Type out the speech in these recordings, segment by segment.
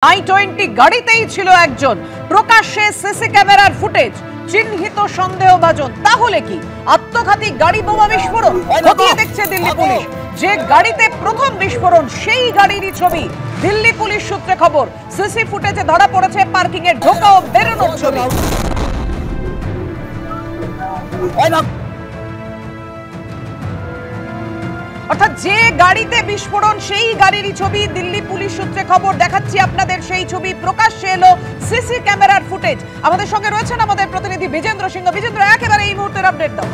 i20 গাড়িতেই ছিল একজন, প্রকাশ্যে সিসি ক্যামেরার ফুটেজ, চিহ্নিত সন্দেহভাজন। তাহলে কি আত্মঘাতী গাড়ি বোমা বিস্ফোরণ? খতিয়ে দেখছে দিল্লি পুলিশ। যে গাড়িতে প্রথম বিস্ফোরণ সেই গাড়িরই ছবি। দিল্লি পুলিশ সূত্রে খবর, সিসি ফুটেজে ধরা পড়েছে পার্কিং এর ঢোকা ও বেরোনোর ছবি। অর্থাৎ যে গাড়িতে বিস্ফোরণ সেই গাড়িরই ছবি। দিল্লি পুলিশ সূত্রে খবর, দেখাচ্ছি আপনাদের সেই ছবি। প্রকাশ্যে এলো সিসি ক্যামেরার ফুটেজ। আমাদের সঙ্গে রয়েছেন আমাদের প্রতিনিধি বিজেন্দ্র সিংহ। বিজেন্দ্র, একেবারে এই মুহূর্তের আপডেট দাও।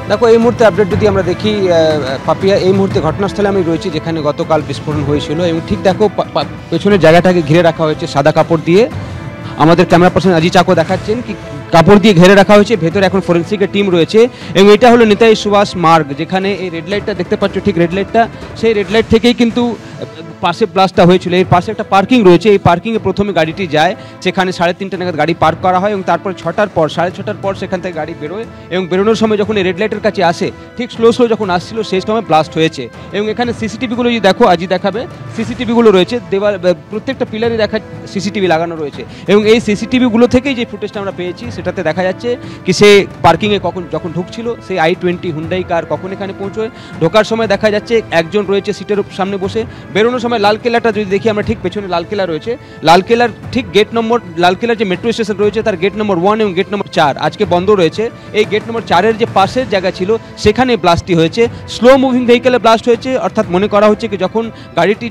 দেখো, এই মুহূর্তে আপডেট যদি আমরা দেখি পাপিয়া, এই মুহূর্তে ঘটনাস্থলে আমি রয়েছি যেখানে গতকাল বিস্ফোরণ হয়েছিল। এবং ঠিক দেখো, পেছনের জায়গাটাকে ঘিরে রাখা হয়েছে সাদা কাপড় দিয়ে। আমাদের ক্যামেরা পার্সন আজি চাকো দেখাচ্ছেন কি কাপড় দিয়ে ঘিরে রাখা হয়েছে। ভেতরে এখন ফরেন্সিকের টিম রয়েছে। এবং এটা হলো নেতাজি সুভাষ মার্গ, যেখানে এই রেড লাইটটা দেখতে পাচ্ছ, ঠিক রেড লাইটটা, সেই রেড লাইট থেকেই কিন্তু পাশে ব্লাস্টটা হয়েছিল। এর পাশে একটা পার্কিং রয়েছে। এই পার্কিংয়ে প্রথমে গাড়িটি যায়, সেখানে 3:30 নাগাদ গাড়ি পার্ক করা হয়। এবং তারপর 6:30 পর সেখান থেকে গাড়ি বেরোয়। এবং বেরোনোর সময় যখন এই রেড লাইটের কাছে আসে, ঠিক স্লো যখন আসছিল, সেই সময় ব্লাস্ট হয়েছে। এবং এখানে সিসিটিভিগুলো যদি দেখো, আজই দেখাবে, সিসিটিভিগুলো রয়েছে দেওয়াল, প্রত্যেকটা পিলারে দেখা সিসিটিভি লাগানো রয়েছে। এবং এই সিসিটিভিগুলো থেকেই যে ফুটেজটা আমরা পেয়েছি, সেটাতে দেখা যাচ্ছে কি সে পার্কিংয়ে যখন ঢুকছিল, সেই i20 হুন্ডাই কার কখন এখানে পৌঁছয়। ঢোকার সময় দেখা যাচ্ছে একজন রয়েছে সিটের সামনে বসে। বেরোনোর সময় লালকেল্লাটা যদি দেখি আমরা, ঠিক পেছনে লালকেল্লা রয়েছে। লালকেল্লার ঠিক গেট নম্বর, লালকেল্লার যে মেট্রো স্টেশন রয়েছে তার গেট নম্বর 1 এবং গেট নম্বর 4 আজকে বন্ধ রয়েছে। এই গেট নম্বর 4-এর যে পাশের জায়গা ছিল, সেখানে ব্লাস্টটি হয়েছে। স্লো মুভিং ভেহিকেলে ব্লাস্ট হয়েছে, অর্থাৎ মনে করা হচ্ছে কি যখন গাড়িটি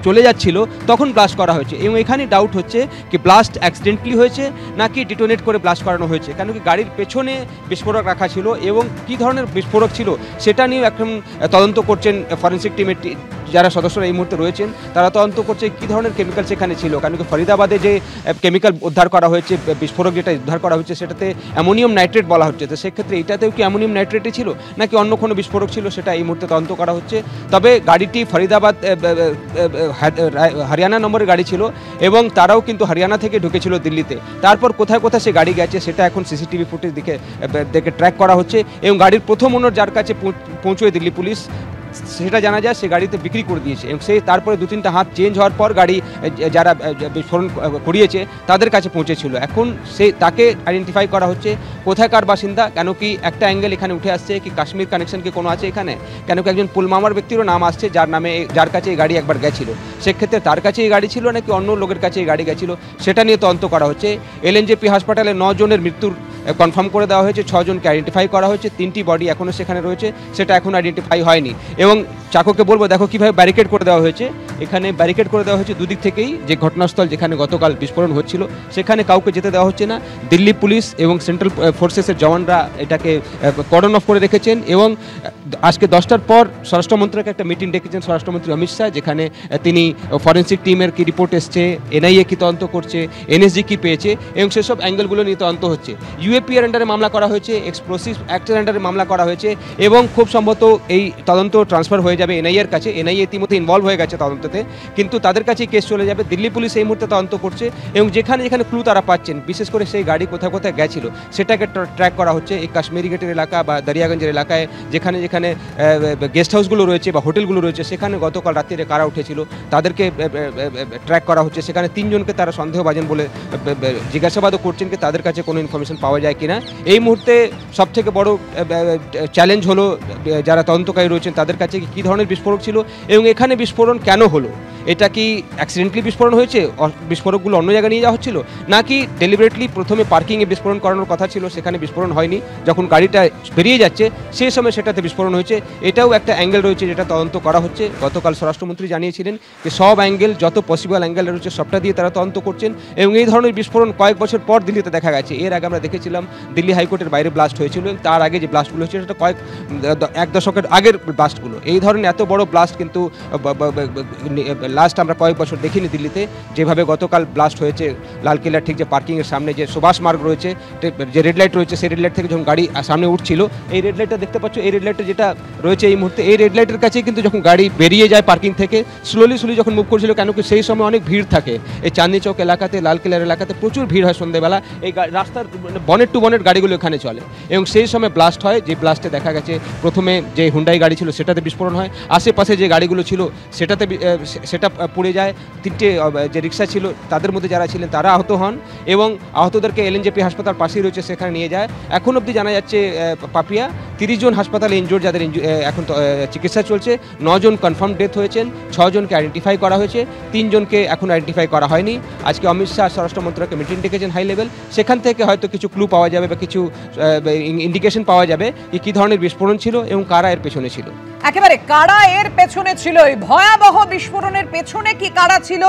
চলে যাচ্ছিল তখন ব্লাস্ট করা হয়েছে। এবং এখানে ডাউট হচ্ছে কি ব্লাস্ট অ্যাক্সিডেন্টলি হয়েছে নাকি ডিটোনেট করে ব্লাস্ট করানো হয়েছে। কেন কি গাড়ির পেছনে বিস্ফোরক রাখা ছিল এবং কী ধরনের বিস্ফোরক ছিল সেটা নিয়ে এখন তদন্ত করছেন ফরেন্সিক টিমের যারা সদস্যরা এই মুহূর্তে রয়েছেন। তারা তদন্ত করছে কী ধরনের কেমিক্যাল সেখানে ছিল। কারণ কি ফরিদাবাদে যে কেমিক্যাল উদ্ধার করা হয়েছে, বিস্ফোরক যেটা উদ্ধার করা হয়েছে, সেটাতে অ্যামোনিয়াম নাইট্রেট বলা হচ্ছে। তো সেক্ষেত্রে এটাতেও কি অ্যামোনিয়াম নাইট্রেটই ছিল নাকি অন্য কোনো বিস্ফোরক ছিল, সেটা এই মুহূর্তে তদন্ত করা হচ্ছে। তবে গাড়িটি ফরিদাবাদ হরিয়ানা নম্বরের গাড়ি ছিল এবং তারাও কিন্তু হরিয়ানা থেকে ঢুকেছিল দিল্লিতে। তারপর কোথায় কোথায় সে গাড়ি গেছে সেটা এখন সিসিটিভি ফুটেজ দেখে ট্র্যাক করা হচ্ছে। এবং গাড়ির প্রথম ওনার যার কাছে পৌঁছয় দিল্লি পুলিশ, সেটা জানা যায় সে গাড়িতে বিক্রি করে দিয়েছে। এবং সেই তারপরে 2-3টা হাত চেঞ্জ হওয়ার পর গাড়ি যারা বিস্ফোরণ করিয়েছে তাদের কাছে পৌঁছেছিল। এখন তাকে আইডেন্টিফাই করা হচ্ছে কোথাকার বাসিন্দা। কেন কি একটা অ্যাঙ্গেল এখানে উঠে আসছে কি কাশ্মীর কানেকশন কি কোনো আছে এখানে। কেন কি একজন পুলমামার ব্যক্তিরও নাম আসছে যার কাছে এই গাড়ি একবার গেছিল। সেক্ষেত্রে তার কাছে এই গাড়ি ছিল নাকি অন্য লোকের কাছে এই গাড়ি গেছিল, সেটা নিয়ে তদন্ত করা হচ্ছে। এলএনজেপি হাসপাতালে 9 জনের মৃত্যুর কনফার্ম করে দেওয়া হয়েছে, 6 জনকে আইডেন্টিফাই করা হয়েছে। 3টি বডি এখনও সেখানে রয়েছে, সেটা এখন আইডেন্টিফাই হয়নি। এবং চাকোকে বলবো, দেখো কীভাবে ব্যারিকেড করে দেওয়া হয়েছে। এখানে ব্যারিকেড করে দেওয়া হয়েছে দুদিক থেকেই। যে ঘটনাস্থল যেখানে গতকাল বিস্ফোরণ হচ্ছিল, সেখানে কাউকে যেতে দেওয়া হচ্ছে না। দিল্লি পুলিশ এবং সেন্ট্রাল ফোর্সেসের জওয়ানরা এটাকে কর্ডন অফ করে রেখেছেন। এবং আজকে 10টার পর স্বরাষ্ট্রমন্ত্রীকে একটা মিটিং ডেকেছেন স্বরাষ্ট্রমন্ত্রী অমিত শাহ, যেখানে তিনি ফরেন্সিক টিমের কি রিপোর্ট এসছে, এনআইএ কি তদন্ত করছে, এনএসজি কি পেয়েছে, এবং সেসব অ্যাঙ্গেলগুলো নিয়ে তদন্ত হচ্ছে। ইউএপির আন্ডারে মামলা করা হয়েছে, এক্সপ্লোসিভ অ্যাক্টের আন্ডারে মামলা করা হয়েছে। এবং খুব সম্ভবত এই তদন্ত ট্রান্সফার হয়ে যাবে এনআইএর কাছে। এনআইএ ইতিমধ্যে ইনভলভ হয়ে গেছে তদন্ততে, কিন্তু তাদের কাছেই কেস চলে যাবে। দিল্লি পুলিশ এই মুহূর্তে তদন্ত করছে এবং যেখানে যেখানে ক্লু তারা পাচ্ছেন, বিশেষ করে সেই গাড়ি কোথায় কোথায় গেছিল সেটাকে ট্র্যাক করা হচ্ছে। এই কাশ্মীরি গেটের এলাকা বা দরিয়াগঞ্জের এলাকায় যেখানে যেখানে গেস্ট হাউসগুলো রয়েছে বা হোটেলগুলো রয়েছে, সেখানে গতকাল রাত্রিরে কারা উঠেছিল তাদেরকে ট্র্যাক করা হচ্ছে। সেখানে 3 জনকে তারা সন্দেহভাজন বলে জিজ্ঞাসাবাদও করছেন কি তাদের কাছে কোনো ইনফরমেশন পাওয়া যায় কিনা। এই মুহূর্তে সবথেকে বড় চ্যালেঞ্জ হলো যারা তদন্তকারী রয়েছেন তাদের কাছে কী ধরনের বিস্ফোরক ছিল এবং এখানে বিস্ফোরণ কেন হলো। এটা কি অ্যাক্সিডেন্টলি বিস্ফোরণ হয়েছে, বিস্ফোরকগুলো অন্য জায়গায় নিয়ে যাওয়া হচ্ছিল, নাকি ডেলিবারেটলি প্রথমে পার্কিংয়ে বিস্ফোরণ করানোর কথা ছিল, সেখানে বিস্ফোরণ হয়নি, যখন গাড়িটা বেরিয়ে যাচ্ছে সেই সময় সেটাতে বিস্ফোরণ হয়েছে। এটাও একটা অ্যাঙ্গেল রয়েছে যেটা তদন্ত করা হচ্ছে। গতকাল স্বরাষ্ট্রমন্ত্রী জানিয়েছিলেন যে সব অ্যাঙ্গেল, যত পসিবল অ্যাঙ্গেল রয়েছে সবটা দিয়ে তারা তদন্ত করছেন। এবং এই ধরনের বিস্ফোরণ কয়েক বছর পর দিল্লিতে দেখা গেছে। এর আগে আমরা দেখেছিলাম দিল্লি হাইকোর্টের বাইরে ব্লাস্ট হয়েছিল, এবং তার আগে যে ব্লাস্টগুলো হয়েছিল সেটা এক দশকের আগের ব্লাস্টগুলো। এই ধরনের এত বড় ব্লাস্ট কিন্তু লাস্ট আমরা কয়েক বছর দেখিনি দিল্লিতে, যেভাবে গতকাল ব্লাস্ট হয়েছে লালকেল্লার ঠিক যে পার্কিংয়ের সামনে যে সুভাষ মার্গ রয়েছে, যে রেড লাইট রয়েছে, সেই রেড লাইট থেকে যখন গাড়ি সামনে উঠছিল, এই রেড লাইটটা দেখতে পাচ্ছ, এই রেড লাইটটা যেটা রয়েছে এই মুহূর্তে, এই রেড লাইটের কাছেই কিন্তু যখন গাড়ি বেরিয়ে যায় পার্কিং থেকে স্লোলি যখন মুভ করছিল, কেন কি সেই সময় অনেক ভিড় থাকে এই চাঁদনি চৌক এলাকাতে, লালকেল্লার এলাকাতে প্রচুর ভিড় হয় সন্ধ্যেবেলা, এই রাস্তার বনেট টু বনেট গাড়িগুলো এখানে চলে, এবং সেই সময় ব্লাস্ট হয়। যে ব্লাস্টে দেখা গেছে প্রথমে যে হুন্ডাই গাড়ি ছিল সেটাতে বিস্ফোরণ হয়, আশেপাশে যে গাড়িগুলো ছিল সেটা পুড়ে যায়, 3টে যে রিক্সা ছিল তাদের মধ্যে যারা ছিলেন তারা আহত হন, এবং আহতদেরকে LNJP হাসপাতাল পাশেই রয়েছে সেখানে নিয়ে যায়। এখন অবধি জানা যাচ্ছে পাপিয়া 30 জন হাসপাতালে ইনজোর্ড, যাদের এখন চিকিৎসা চলছে, 9 জন কনফার্ম ডেথ হয়েছেন, 6 জনকে আইডেন্টিফাই করা হয়েছে, 3 জনকে এখন আইডেন্টিফাই করা হয়নি। আজকে অমিত শাহ স্বরাষ্ট্র মন্ত্রকে মিটিং ডেকেছেন হাই লেভেল, সেখান থেকে হয়তো কিছু ক্লু পাওয়া যাবে বা কিছু ইন্ডিকেশন পাওয়া যাবে যে কী ধরনের বিস্ফোরণ ছিল এবং কারা এর পেছনে ছিল। একেবারে কারা এর পেছনে ছিল, এই ভয়াবহ বিস্ফোরণের পেছনে কি কারা ছিল,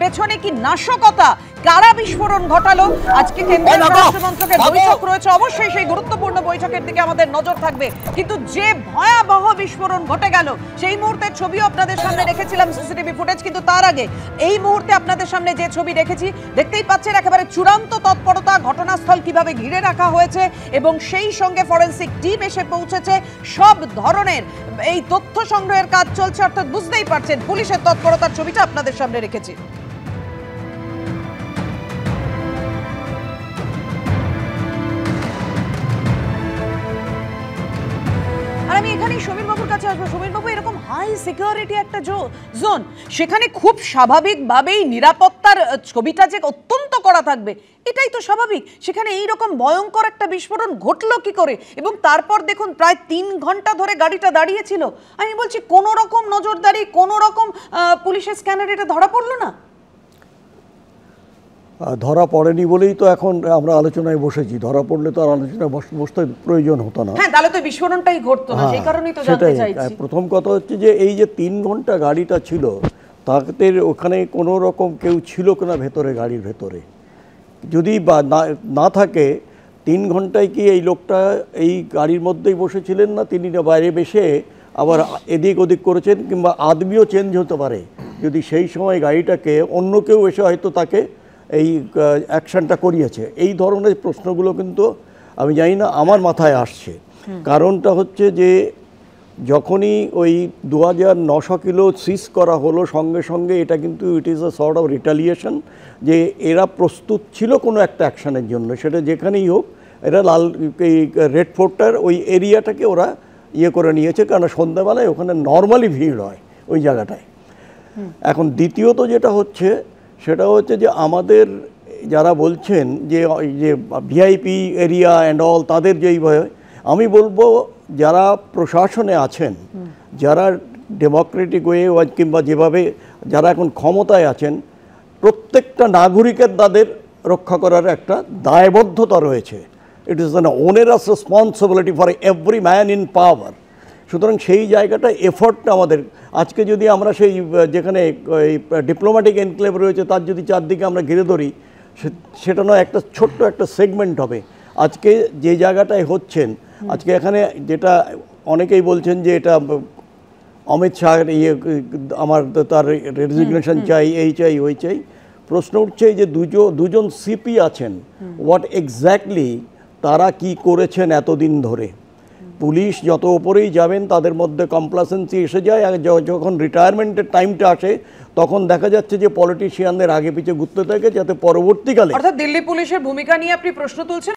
পেছনে কি নাশকতা, কারা বিস্ফোরণ ঘটালো? আজকে কেন্দ্রীয় স্বরাষ্ট্র মন্ত্রকের বৈঠক রয়েছে, অবশ্যই সেই গুরুত্বপূর্ণ বৈঠকের দিকে আমাদের নজর থাকবে। কিন্তু যে ভয়াবহ বিস্ফোরণ ঘটে গেল সেই মুহূর্তের ছবিও আপনাদের সামনে রেখেছিলাম, সিসিটিভি ফুটেজ। কিন্তু তার আগে এই মুহূর্তে আপনাদের সামনে যে ছবি রেখেছি, দেখতেই পাচ্ছেন একেবারে চূড়ান্ত তৎপরতা, ঘটনাস্থল কিভাবে ঘিরে রাখা হয়েছে এবং সেই সঙ্গে ফরেন্সিক টিম এসে পৌঁছেছে, সব ধরনের এই তথ্য সংগ্রহের কাজ চলছে। অর্থাৎ বুঝতেই পারছেন পুলিশের তৎপরতার ছবিটা আপনাদের সামনে রেখেছি। আমি এখানেই সমীর বাবুর কাছে আসবো। সমীর বাবু, এরকম হাই সিকিউরিটি একটা জোন, সেখানে খুব স্বাভাবিকভাবেই নিরাপত্তার ছবিটা যে অত্যন্ত করা থাকবে, এটাই তো স্বাভাবিক। সেখানে এইরকম ভয়ঙ্কর একটা বিস্ফোরণ ঘটলো কি করে? এবং তারপর দেখুন প্রায় 3 ঘন্টা ধরে গাড়িটা দাঁড়িয়েছিল। আমি বলছি কোনো রকম নজরদারি, কোনো রকম পুলিশের স্ক্যানার এটা ধরা পড়লো না? ধরা পড়েনি বলেই তো এখন আমরা আলোচনায় বসেছি, ধরা পড়লে তো আর আলোচনায় বসতে প্রয়োজন হতো না। হ্যাঁ, তাহলে তো বিস্ফোরণটাই ঘটতো না, সেই কারণেই তো জানতে চাইছি। প্রথম কথা হচ্ছে যে এই যে 3 ঘন্টা গাড়িটা ছিল, তাদের ওখানে কোনো রকম কেউ ছিল কিনা ভেতরে, গাড়ির ভেতরে যদি বা না থাকে, 3 ঘন্টায় কি এই লোকটা এই গাড়ির মধ্যেই বসেছিলেন না, তিনি বাইরে বসে আবার এদিক ওদিক করেছেন, কিংবা আদমিও চেঞ্জ হতে পারে যদি সেই সময় গাড়িটাকে অন্য কেউ এসে হয়তো তাকে এই অ্যাকশনটা করিয়েছে। এই ধরনের প্রশ্নগুলো কিন্তু আমি জানি না, আমার মাথায় আসছে। কারণটা হচ্ছে যে যখনই ওই 2900 কিলো সিজ করা হলো, সঙ্গে সঙ্গে এটা কিন্তু it is a sort of retaliation, যে এরা প্রস্তুত ছিল কোনো একটা অ্যাকশানের জন্য, সেটা যেখানেই হোক। এরা এই রেড ফোর্টটার ওই এরিয়াটাকে ওরা করে নিয়েছে, কারণ সন্ধ্যাবেলায় ওখানে নর্মালি ভিড় হয় ওই জায়গাটায়। এখন দ্বিতীয়ত যেটা হচ্ছে সেটা হচ্ছে যে আমাদের যারা বলছেন যে ভিআইপি এরিয়া অ্যান্ড অল, তাদের যেই ভয়, আমি বলবো যারা প্রশাসনে আছেন, যারা ডেমোক্রেটিক ওয়ে কিংবা যেভাবে যারা এখন ক্ষমতায় আছেন, প্রত্যেকটা নাগরিকের তাদের রক্ষা করার একটা দায়বদ্ধতা রয়েছে। It is an onerous responsibility for every man in power. সুতরাং সেই জায়গাটা এফর্টটা আমাদের, আজকে যদি আমরা সেই যেখানে ডিপ্লোম্যাটিক এনক্লেভ রয়েছে তার যদি চারদিকে আমরা ঘিরে ধরি, সেটা নয়, একটা ছোট্ট একটা সেগমেন্ট হবে। আজকে যে জায়গাটায় হচ্ছেন, আজকে এখানে যেটা অনেকেই বলছেন যে এটা অমিত শাহ আমার তার রেজিগনেশন চাই, এই চাই ওই চাই। প্রশ্ন উঠছে যে দুজন সিপি আছেন, হোয়াট এক্স্যাক্টলি তারা কি করেছেন এতদিন ধরে। পুলিশ যত ওপরেই যাবেন তাদের মধ্যে কমপ্লাসেন্সি এসে যায়, আর যখন রিটায়ারমেন্টের টাইমটা আসে তখন দেখা যাচ্ছে যে পলিটিশিয়ানদের আগে পিছিয়ে ঘুরতে থাকে, যাতে পরবর্তীকালে। অর্থাৎ দিল্লি পুলিশের ভূমিকা নিয়ে আপনি প্রশ্ন তুলছেন।